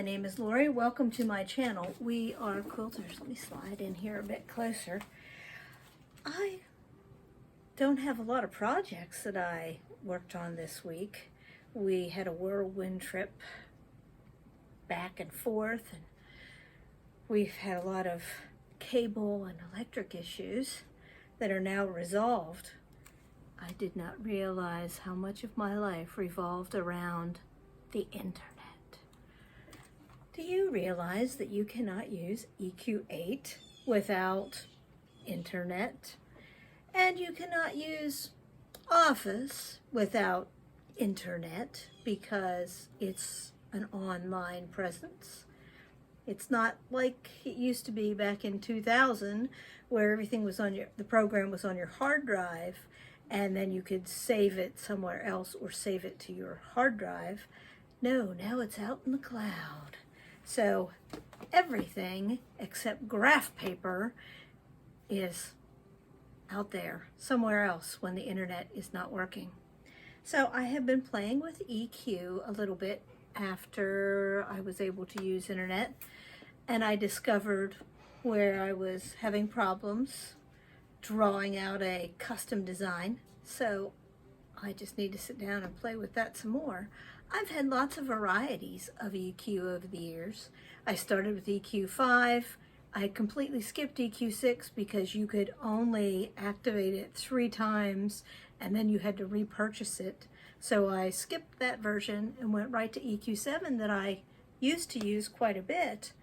name is Lorrie. Welcome to my channel. We are quilters. Let me slide in here a bit closer. I don't have a lot of projects that I worked on this week. We had a whirlwind trip back and forth, and we've had a lot of cable and electric issues that are now resolved. I did not realize how much of my life revolved around the internet. Do you realize that you cannot use EQ8 without internet? And you cannot use Office without internet because it's an online presence. It's not like it used to be back in 2000 where everything was on the program was on your hard drive and then you could save it somewhere else or save it to your hard drive. No, now it's out in the cloud. So everything except graph paper is out there somewhere else when the internet is not working. So I have been playing with EQ a little bit after I was able to use internet, and I discovered where I was having problems drawing out a custom design. So I just need to sit down and play with that some more. I've had lots of varieties of EQ over the years. I started with EQ5. I completely skipped EQ6 because you could only activate it 3 times and then you had to repurchase it. So I skipped that version and went right to EQ7 that I used to use quite a bit.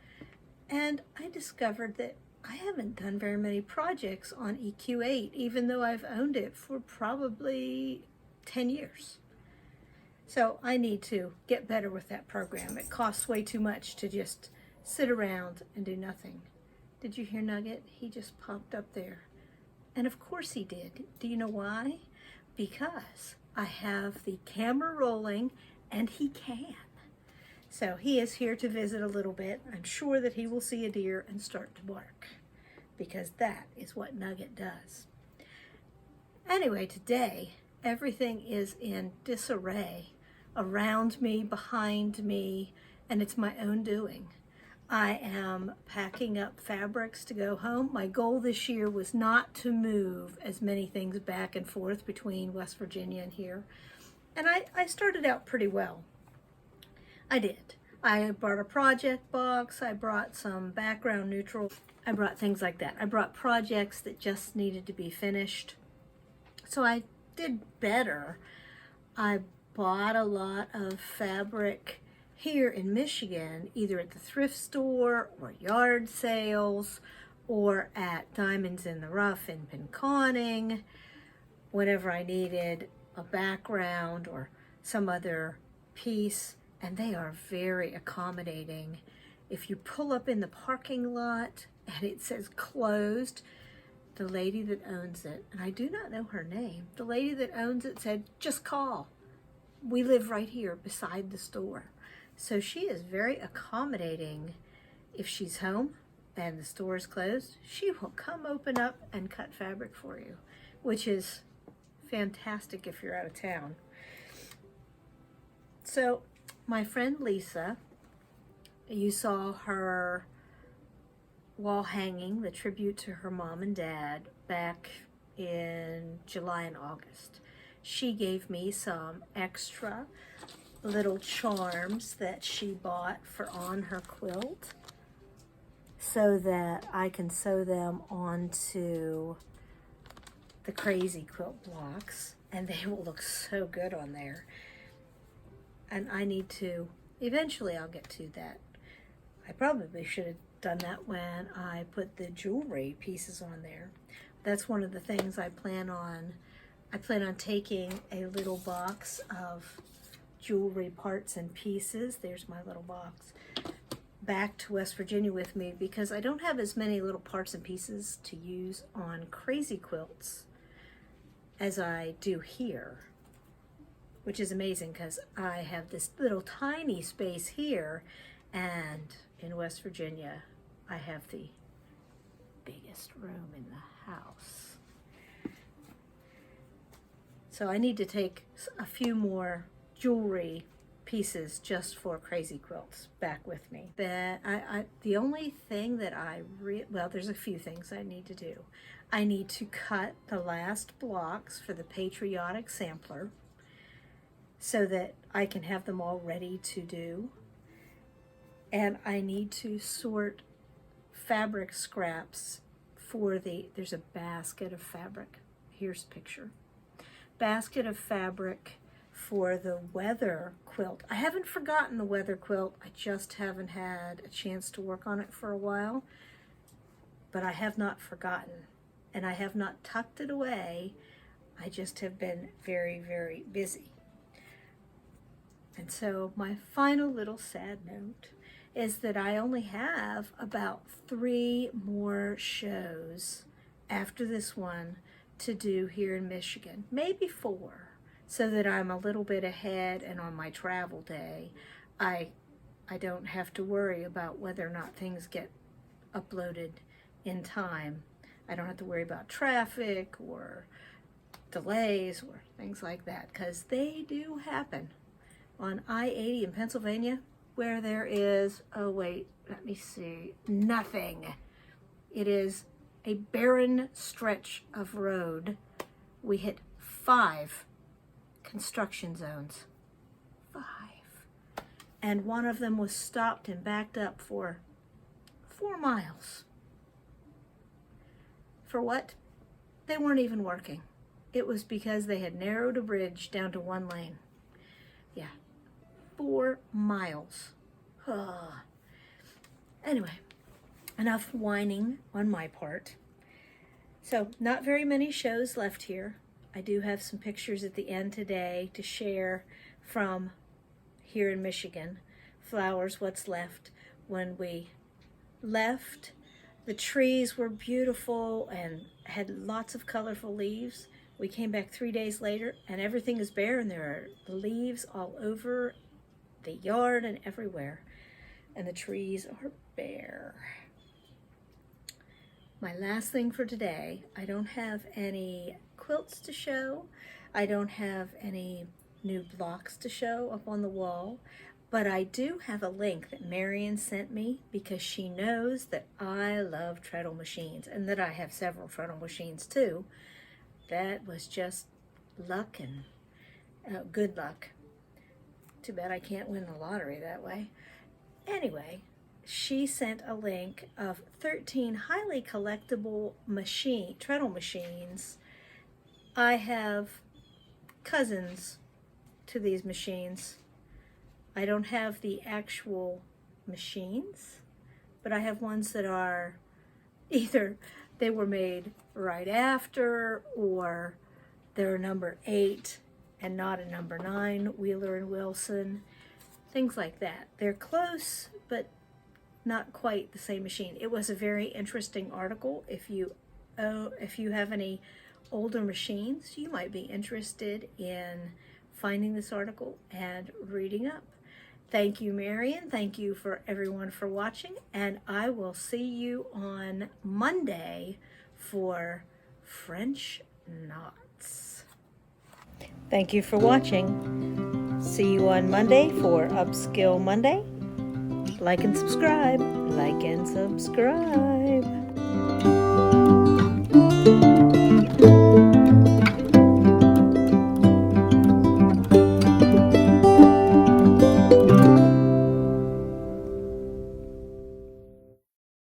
And I discovered that I haven't done very many projects on EQ8, even though I've owned it for probably 10 years. So I need to get better with that program. It costs way too much to just sit around and do nothing. Did you hear Nugget? He just popped up there. And of course he did. Do you know why? Because I have the camera rolling and he can. So he is here to visit a little bit. I'm sure that he will see a deer and start to bark because that is what Nugget does. Anyway, today everything is in disarray around me, behind me, and it's my own doing. I am packing up fabrics to go home. My goal this year was not to move as many things back and forth between West Virginia and here. And I started out pretty well. I did. I brought a project box. I brought some background neutral. I brought things like that. I brought projects that just needed to be finished. So I did better. I bought a lot of fabric here in Michigan, either at the thrift store or yard sales or at Diamonds in the Rough in Pinconning, whenever I needed a background or some other piece, and they are very accommodating. If you pull up in the parking lot and it says closed, the lady that owns it, and I do not know her name, the lady that owns it said, just call. We live right here beside the store. So she is very accommodating. If she's home and the store is closed, she will come open up and cut fabric for you, which is fantastic if you're out of town. So my friend Lisa, you saw her wall hanging, the tribute to her mom and dad, back in July and August. She gave me some extra little charms that she bought for on her quilt so that I can sew them onto the crazy quilt blocks, and they will look so good on there. And I need to, eventually I'll get to that. I probably should have done that when I put the jewelry pieces on there. That's one of the things I plan on taking a little box of jewelry parts and pieces. There's my little box. Back to West Virginia with me because I don't have as many little parts and pieces to use on crazy quilts as I do here, which is amazing because I have this little tiny space here, and in West Virginia I have the biggest room in the house. So I need to take a few more jewelry pieces just for crazy quilts back with me. The only thing that well, there's a few things I need to do. I need to cut the last blocks for the patriotic sampler so that I can have them all ready to do. And I need to sort fabric scraps for there's a basket of fabric. Here's a picture. Basket of fabric for the weather quilt. I haven't forgotten the weather quilt. I just haven't had a chance to work on it for a while. But I have not forgotten. And I have not tucked it away. I just have been very, very busy. And so my final little sad note is that I only have about 3 more shows after this one to do here in Michigan, maybe 4, so that I'm a little bit ahead, and on my travel day I don't have to worry about whether or not things get uploaded in time. I don't have to worry about traffic or delays or things like that, because they do happen. On I-80 in Pennsylvania, where there is, oh wait, let me see, nothing. It is a barren stretch of road. We hit 5 construction zones. 5. And one of them was stopped and backed up for 4 miles. For what? They weren't even working. It was because they had narrowed a bridge down to 1 lane. Yeah, 4 miles. Anyway, enough whining on my part. So, not very many shows left here. I do have some pictures at the end today to share from here in Michigan. Flowers, what's left. When we left, the trees were beautiful and had lots of colorful leaves. We came back 3 days later and everything is bare, and there are leaves all over the yard and everywhere. And the trees are bare. My last thing for today, I don't have any quilts to show. I don't have any new blocks to show up on the wall. But I do have a link that Marion sent me because she knows that I love treadle machines and that I have several treadle machines too. That was just luck and good luck. Too bad I can't win the lottery that way. Anyway, she sent a link of 13 highly collectible treadle machines. I have cousins to these machines. I don't have the actual machines, but I have ones that are either they were made right after, or they're a number 8 and not a number 9, Wheeler and Wilson, things like that. They're close, but not quite the same machine. It was a very interesting article. If you have any older machines, you might be interested in finding this article and reading up. Thank you, Marion. Thank you for everyone for watching, and I will see you on Monday for French knots. Thank you for watching. See you on Monday for Upskill Monday. Like and subscribe. Like and subscribe.